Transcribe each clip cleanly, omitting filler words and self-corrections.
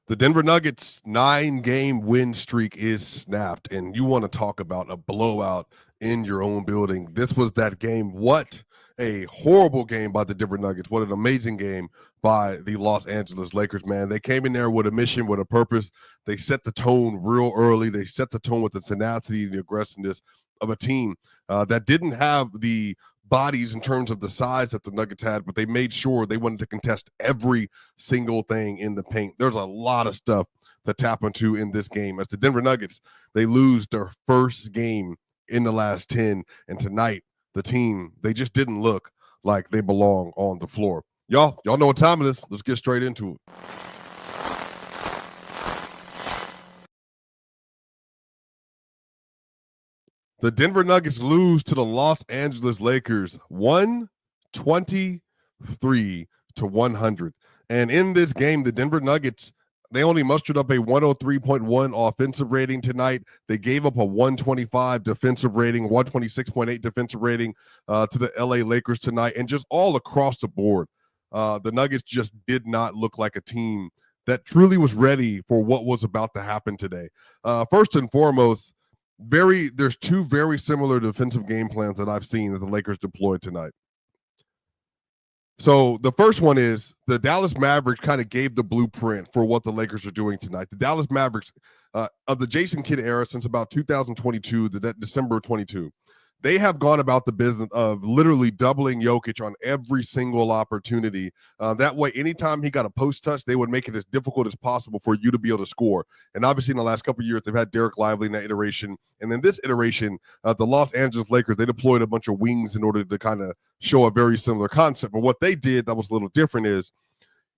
The Denver Nuggets 9-game win streak is snapped, and you want to talk about a blowout in your own building. This was that game. What a horrible game by the Denver Nuggets. What an amazing game by the Los Angeles Lakers, man. They came in there with a mission, with a purpose. They set the tone real early. They set the tone with the tenacity and the aggressiveness of a team that didn't have the bodies in terms of the size that the Nuggets had, but they made sure they wanted to contest every single thing in the paint. There's a lot of stuff to tap into in this game. As the Denver Nuggets, they lose their first game in the last 10, and tonight, the team, they just didn't look like they belong on the floor. Y'all know what time it is. Let's get straight into it. The Denver Nuggets lose to the Los Angeles Lakers 123-100. And in this game, the Denver Nuggets, they only mustered up a 103.1 offensive rating tonight. They gave up a 125 defensive rating, 126.8 defensive rating to the LA Lakers tonight. And just all across the board, the Nuggets just did not look like a team that truly was ready for what was about to happen today. First and foremost, there's two very similar defensive game plans that I've seen that the Lakers deployed tonight. So the first one is the Dallas Mavericks kind of gave the blueprint for what the Lakers are doing tonight. The Dallas Mavericks of the Jason Kidd era since about 2022, that December 22, they have gone about the business of literally doubling Jokic on every single opportunity. That way, anytime he got a post touch, they would make it as difficult as possible for you to be able to score. And obviously, in the last couple of years, they've had Derek Lively in that iteration. And then this iteration, the Los Angeles Lakers, they deployed a bunch of wings in order to kind of show a very similar concept. But what they did that was a little different is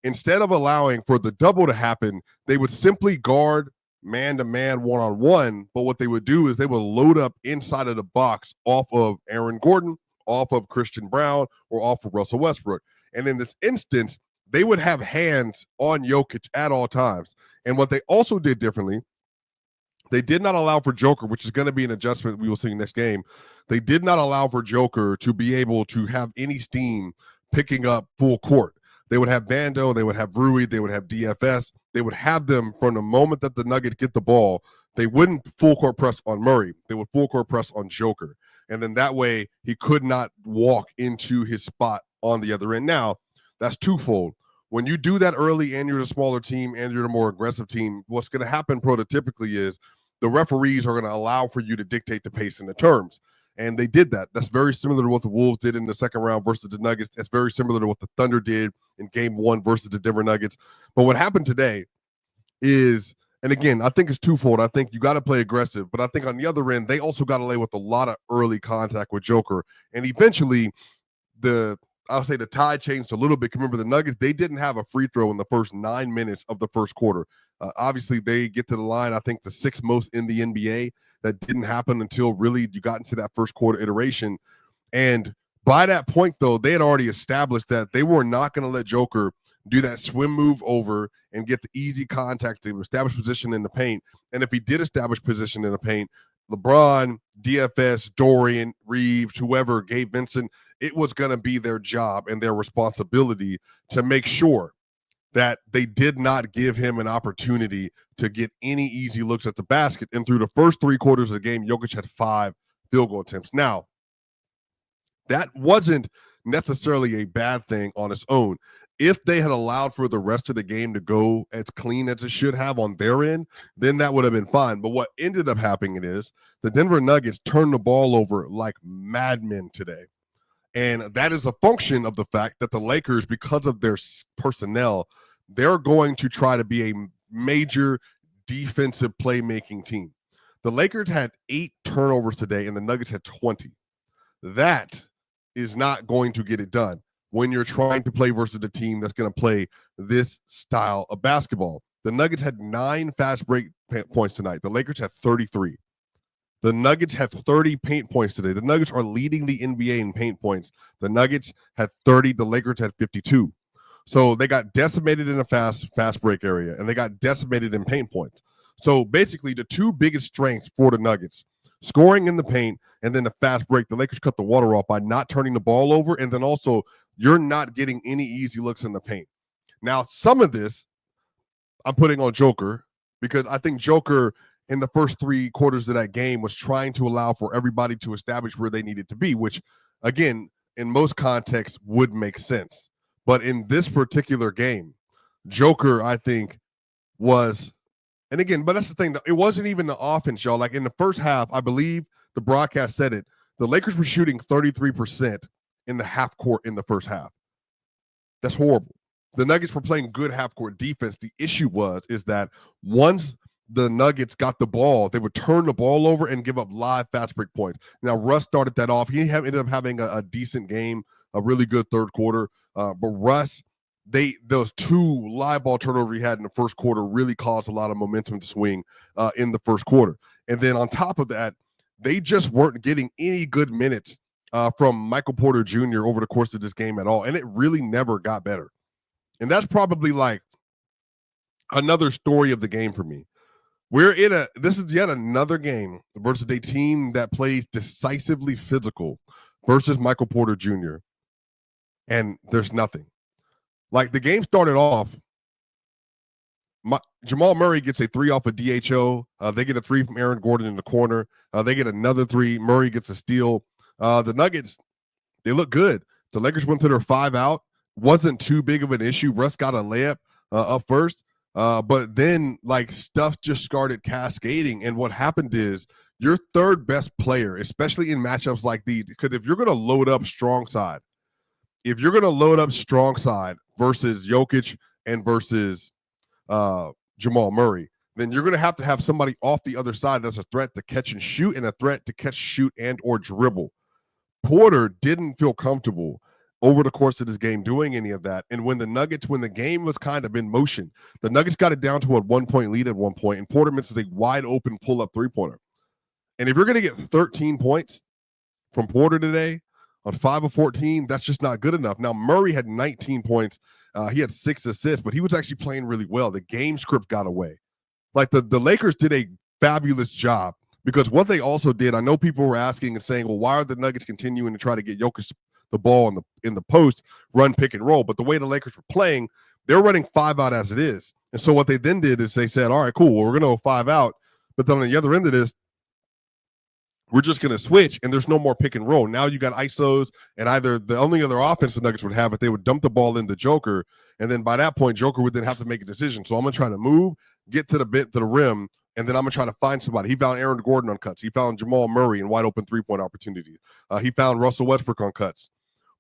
instead of allowing for the double to happen, they would simply guard man-to-man, one-on-one, but what they would do is they would load up inside of the box off of Aaron Gordon, off of Christian Brown, or off of Russell Westbrook. And in this instance, they would have hands on Jokic at all times. And what they also did differently, they did not allow for Joker, which is going to be an adjustment we will see next game. They did not allow for Joker to be able to have any steam picking up full court. They would have Bando, they would have Rui, they would have DFS. They would have them from the moment that the Nuggets get the ball. They wouldn't full court press on Murray. They would full court press on Joker. And then that way he could not walk into his spot on the other end. Now, that's twofold. When you do that early and you're a smaller team and you're a more aggressive team, what's going to happen prototypically is the referees are going to allow for you to dictate the pace and the terms. And they did that. That's very similar to what the Wolves did in the second round versus the Nuggets. It's very similar to what the Thunder did in game one versus the Denver Nuggets. But what happened today is, and again, I think it's twofold. I think you got to play aggressive, but I think on the other end, they also got to lay with a lot of early contact with Joker. And eventually, I'll say the tide changed a little bit. Remember, the Nuggets, they didn't have a free throw in the first 9 minutes of the first quarter. Obviously, they get to the line, I think the sixth most in the NBA. That didn't happen until really you got into that first quarter iteration. And by that point, though, they had already established that they were not going to let Joker do that swim move over and get the easy contact to establish position in the paint. And if he did establish position in the paint, LeBron, DFS, Dorian, Reeves, whoever, Gabe Vincent, it was going to be their job and their responsibility to make sure that they did not give him an opportunity to get any easy looks at the basket. And through the first 3 quarters of the game, Jokic had 5 field goal attempts. Now, that wasn't necessarily a bad thing on its own. If they had allowed for the rest of the game to go as clean as it should have on their end, then that would have been fine. But what ended up happening is the Denver Nuggets turned the ball over like madmen today. And that is a function of the fact that the Lakers, because of their personnel, they're going to try to be a major defensive playmaking team. The Lakers had 8 turnovers today, and the Nuggets had 20. That is not going to get it done when you're trying to play versus a team that's going to play this style of basketball. The Nuggets had 9 fast break points tonight. The Lakers had 33. The Nuggets had 30 paint points today. The Nuggets are leading the NBA in paint points. The Nuggets had 30. The Lakers had 52. So they got decimated in a fast break area, and they got decimated in paint points. So basically, the two biggest strengths for the Nuggets, scoring in the paint and then the fast break, the Lakers cut the water off by not turning the ball over, and then also you're not getting any easy looks in the paint. Now, some of this, I'm putting on Joker because I think Joker in the first 3 quarters of that game was trying to allow for everybody to establish where they needed to be, which again, in most contexts would make sense. But in this particular game, Joker, I think, was, and again, but that's the thing, it wasn't even the offense, y'all. Like in the first half, I believe the broadcast said it, the Lakers were shooting 33% in the half court in the first half. That's horrible. The Nuggets were playing good half court defense. The issue is that once the Nuggets got the ball, they would turn the ball over and give up live fast break points. Now, Russ started that off. He ended up having a decent game, a really good third quarter. But Russ, those 2 live ball turnovers he had in the first quarter really caused a lot of momentum to swing in the first quarter. And then on top of that, they just weren't getting any good minutes from Michael Porter Jr. over the course of this game at all. And it really never got better. And that's probably like another story of the game for me. This is yet another game versus a team that plays decisively physical versus Michael Porter Jr. And there's nothing. Like the game started off, Jamal Murray gets a 3 off a DHO. They get a 3 from Aaron Gordon in the corner. They get another 3. Murray gets a steal. The Nuggets, they look good. The Lakers went to their 5 out. Wasn't too big of an issue. Russ got a layup up first. But then like stuff just started cascading. And what happened is your third best player, especially in matchups like these, because if you're going to load up strong side versus Jokic and versus Jamal Murray, then you're going to have somebody off the other side that's a threat to catch and shoot and a threat to catch, shoot, and or dribble. Porter didn't feel comfortable over the course of this game doing any of that. And when the game was kind of in motion, the Nuggets got it down to a 1-point lead at one point, and Porter misses a wide open pull-up 3-pointer. And if you're going to get 13 points from Porter today on 5 of 14, that's just not good enough. Now, Murray had 19 points. He had 6 assists, but he was actually playing really well. The game script got away. Like the Lakers did a fabulous job, because what they also did, I know people were asking and saying, well, why are the Nuggets continuing to try to get Jokic the ball in the post, run pick and roll? But the way the Lakers were playing, they're running 5 out as it is. And so what they then did is they said, all right, cool, well, we're going to go 5 out. But then on the other end of this, we're just going to switch, and there's no more pick and roll. Now you got ISOs, and either the only other offense the Nuggets would have it, they would dump the ball in the Joker, and then by that point, Joker would then have to make a decision. So I'm going to try to move, get to the rim, and then I'm going to try to find somebody. He found Aaron Gordon on cuts. He found Jamal Murray in wide open 3-point opportunities. He found Russell Westbrook on cuts.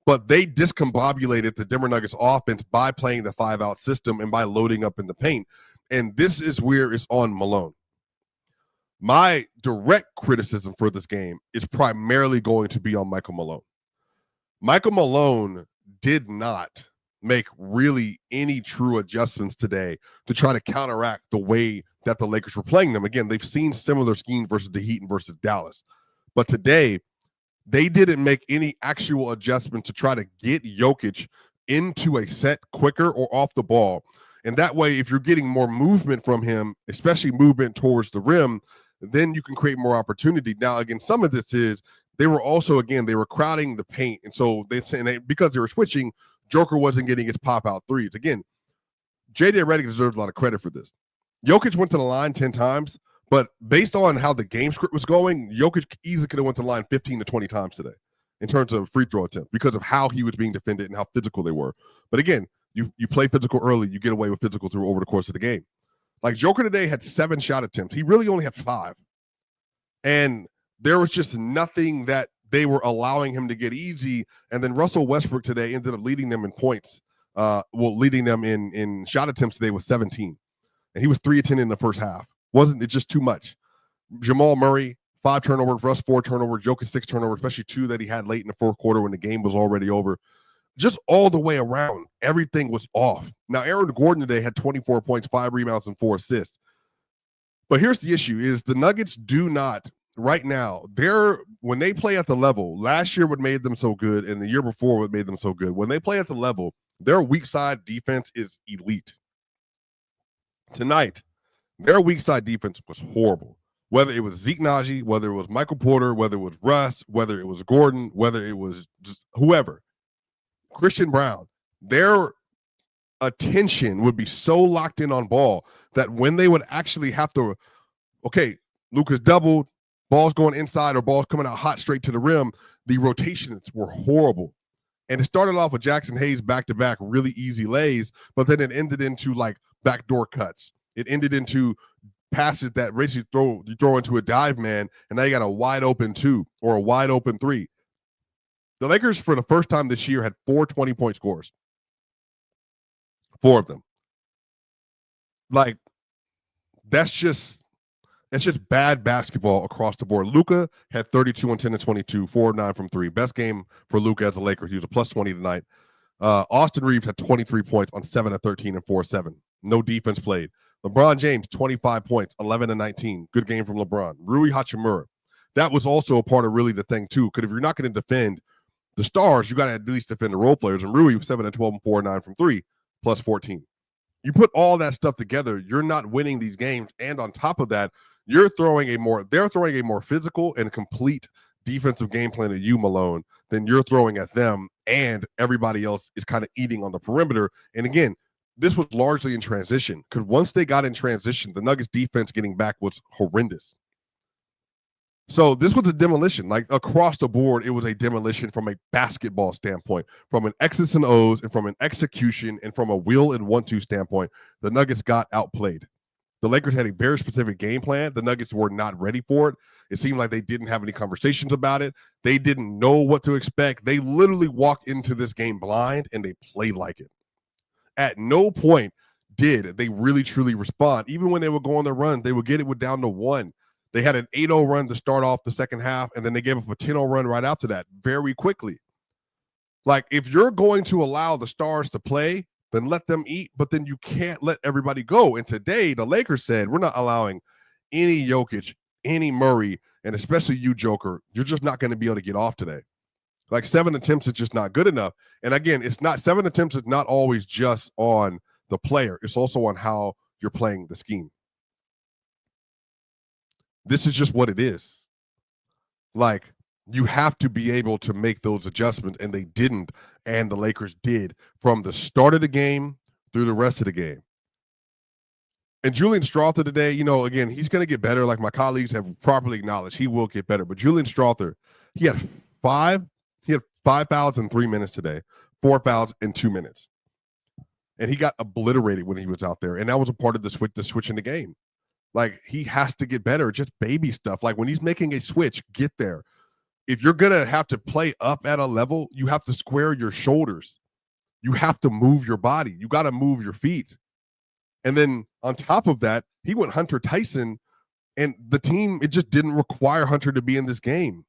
But they discombobulated the Denver Nuggets offense by playing the 5-out system and by loading up in the paint. And this is where it's on Malone. My direct criticism for this game is primarily going to be on Michael Malone. Michael Malone did not make really any true adjustments today to try to counteract the way that the Lakers were playing them. Again, they've seen similar schemes versus the Heat and versus Dallas. But today, they didn't make any actual adjustment to try to get Jokic into a set quicker or off the ball. And that way, if you're getting more movement from him, especially movement towards the rim, then you can create more opportunity. Now, again, some of this is they were crowding the paint. And so because they were switching, Joker wasn't getting his pop-out threes. Again, J.J. Redick deserves a lot of credit for this. Jokic went to the line 10 times, but based on how the game script was going, Jokic easily could have went to the line 15 to 20 times today in terms of free throw attempts because of how he was being defended and how physical they were. But again, you play physical early, you get away with physical through over the course of the game. Like Joker today had 7 shot attempts. He really only had 5. And there was just nothing that they were allowing him to get easy. And then Russell Westbrook today ended up leading them in points. Leading them in shot attempts today was 17. And he was 3 of 10 in the first half. Wasn't it just too much? Jamal Murray, 5 turnovers, Russ 4 turnovers, Jokic 6 turnovers, especially 2 that he had late in the fourth quarter when the game was already over. Just all the way around, everything was off. Now, Aaron Gordon today had 24 points, 5 rebounds, and 4 assists. But here's the issue is the Nuggets do not, right now, when they play at the level, last year what made them so good and the year before what made them so good, when they play at the level, their weak side defense is elite. Tonight, their weak side defense was horrible. Whether it was Zeke Naji, whether it was Michael Porter, whether it was Russ, whether it was Gordon, whether it was just whoever, Christian Brown, their attention would be so locked in on ball that when they would actually have to, okay, Luka's doubled, ball's going inside or ball's coming out hot straight to the rim, the rotations were horrible. And it started off with Jackson Hayes back-to-back really easy lays, but then it ended into like backdoor cuts. It ended into passes that basically you throw into a dive man, and now you got a wide open 2 or a wide open 3. The Lakers, for the first time this year, had 4 20-point scores. 4 of them. Like, it's just bad basketball across the board. Luka had 32 on 10 and 22, 4 of 9 from 3. Best game for Luka as a Laker. He was a plus 20 tonight. Austin Reeves had 23 points on 7 of 13 and 4-7. No defense played. LeBron James, 25 points, 11 and 19. Good game from LeBron. Rui Hachimura. That was also a part of really the thing, too, because if you're not going to defend the stars, you got to at least defend the role players. And Rui, 7 and 12 and 4 and 9 from 3, plus 14. You put all that stuff together, you're not winning these games. And on top of that, they're throwing a more physical and complete defensive game plan at you, Malone, than you're throwing at them. And everybody else is kind of eating on the perimeter. And again, this was largely in transition, because once they got in transition, the Nuggets defense getting back was horrendous. So this was a demolition. Like, across the board, it was a demolition from a basketball standpoint, from an X's and O's and from an execution and from a will and 1-2 standpoint. The Nuggets got outplayed. The Lakers had a very specific game plan. The Nuggets were not ready for it. It seemed like they didn't have any conversations about it. They didn't know what to expect. They literally walked into this game blind, and they played like it. At no point did they really, truly respond. Even when they would go on their run, they would get it down to 1. They had an 8-0 run to start off the second half, and then they gave up a 10-0 run right after that very quickly. Like, if you're going to allow the stars to play, then let them eat, but then you can't let everybody go. And today, the Lakers said, we're not allowing any Jokic, any Murray, and especially you, Joker. You're just not going to be able to get off today. Like, 7 attempts is just not good enough. And again, 7 attempts is not always just on the player. It's also on how you're playing the scheme. This is just what it is. Like, you have to be able to make those adjustments, and they didn't, and the Lakers did from the start of the game through the rest of the game. And Julian Strawther today, again, he's going to get better. Like my colleagues have properly acknowledged, he will get better. But Julian Strawther, he had five fouls in 3 minutes today, 4 fouls in 2 minutes. And he got obliterated when he was out there, and that was a part of the switch in the game. Like, he has to get better, just baby stuff. Like, when he's making a switch, get there. If you're going to have to play up at a level, you have to square your shoulders. You have to move your body. You got to move your feet. And then on top of that, he went Hunter Tyson, and the team, it just didn't require Hunter to be in this game.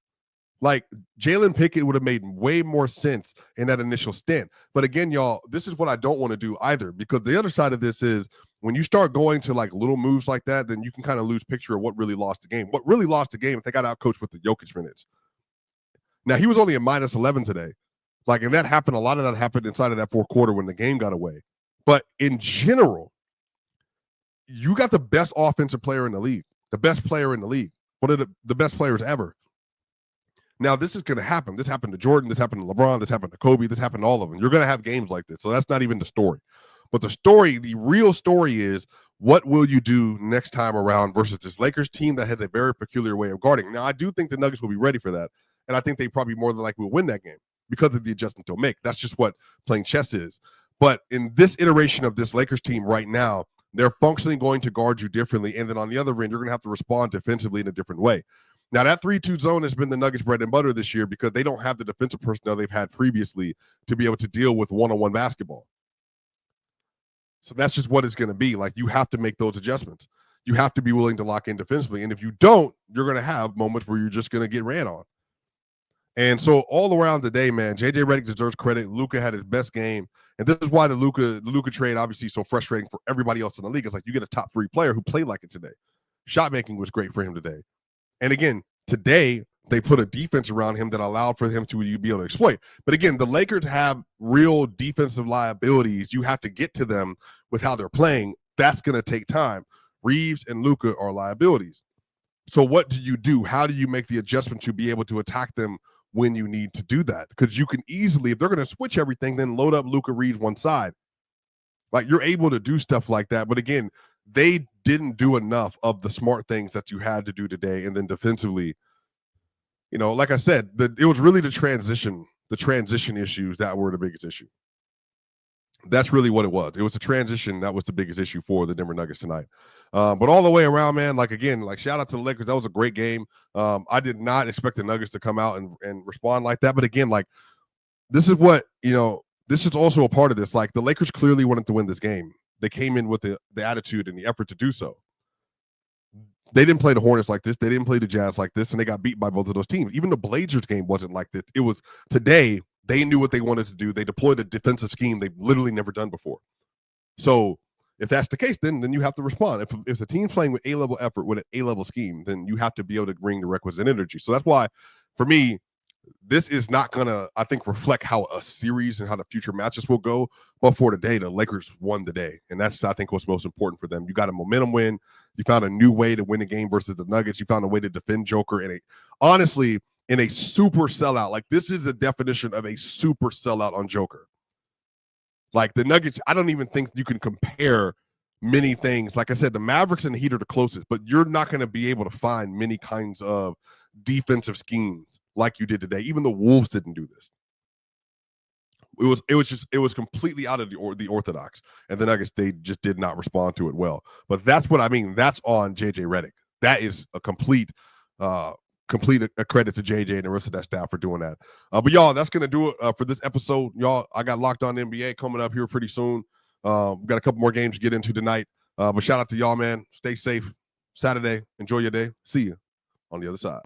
Like, Jalen Pickett would have made way more sense in that initial stint. But again, y'all, this is what I don't want to do either, because the other side of this is when you start going to like little moves like that, then you can kind of lose picture of what really lost the game. What really lost the game if they got outcoached with the Jokic minutes. Now, he was only a minus 11 today. Like, and that happened, a lot of that happened inside of that fourth quarter when the game got away. But in general, you got the best offensive player in the league, the best player in the league, one of the best players ever. Now, this is going to happen. This happened to Jordan. This happened to LeBron. This happened to Kobe. This happened to all of them. You're going to have games like this. So that's not even the story. But the real story is, what will you do next time around versus this Lakers team that has a very peculiar way of guarding? Now, I do think the Nuggets will be ready for that. And I think they probably more than likely will win that game because of the adjustment they'll make. That's just what playing chess is. But in this iteration of this Lakers team right now, they're functionally going to guard you differently. And then on the other end, you're going to have to respond defensively in a different way. Now, that 3-2 zone has been the Nuggets' bread and butter this year because they don't have the defensive personnel they've had previously to be able to deal with one-on-one basketball. So that's just what it's going to be. Like, you have to make those adjustments. You have to be willing to lock in defensively. And if you don't, you're going to have moments where you're just going to get ran on. And so all around the day, man, JJ Redick deserves credit. Luka had his best game. And this is why the Luka trade obviously is so frustrating for everybody else in the league. It's like you get a top 3 player who played like it today. Shot making was great for him today. And again, today they put a defense around him that allowed for him to be able to exploit. But again, the Lakers have real defensive liabilities. You have to get to them with how they're playing. That's going to take time. Reeves and Luka are liabilities. So what do you do? How do you make the adjustment to be able to attack them when you need to do that? Because you can easily, if they're going to switch everything, then load up Luka Reeves one side. Like, you're able to do stuff like that. But again, they didn't do enough of the smart things that you had to do today. And then defensively, like I said, it was really the transition issues that were the biggest issue. That's really what it was. It was the transition that was the biggest issue for the Denver Nuggets tonight. But all the way around, man, shout out to the Lakers. That was a great game. I did not expect the Nuggets to come out and respond like that. But again, this is what, this is also a part of this. Like, the Lakers clearly wanted to win this game. They came in with the attitude and the effort to do so. They didn't play the Hornets like this. They didn't play the Jazz like this, and they got beat by both of those teams. Even the Blazers game wasn't like this. It was today. They knew what they wanted to do. They deployed a defensive scheme they've literally never done before. So if that's the case, then you have to respond. If the team's playing with A-level effort with an A-level scheme, then you have to be able to bring the requisite energy. So that's why, for me, this is not going to, I think, reflect how a series and how the future matches will go. But for today, the Lakers won the day. And that's, I think, what's most important for them. You got a momentum win. You found a new way to win a game versus the Nuggets. You found a way to defend Joker. And honestly, in a super sellout. Like, this is the definition of a super sellout on Joker. Like, the Nuggets, I don't even think you can compare many things. Like I said, the Mavericks and the Heat are the closest, but you're not going to be able to find many kinds of defensive schemes like you did today. Even the Wolves didn't do this. It was completely out of the orthodox, and the Nuggets, they just did not respond to it well. But that's what I mean. That's on JJ Redick. That is a complete a credit to JJ and the rest of that staff for doing that. But y'all, that's gonna do it for this episode. Y'all, I got Locked On NBA coming up here pretty soon. We've got a couple more games to get into tonight. But shout out to y'all, man. Stay safe. Saturday. Enjoy your day. See you on the other side.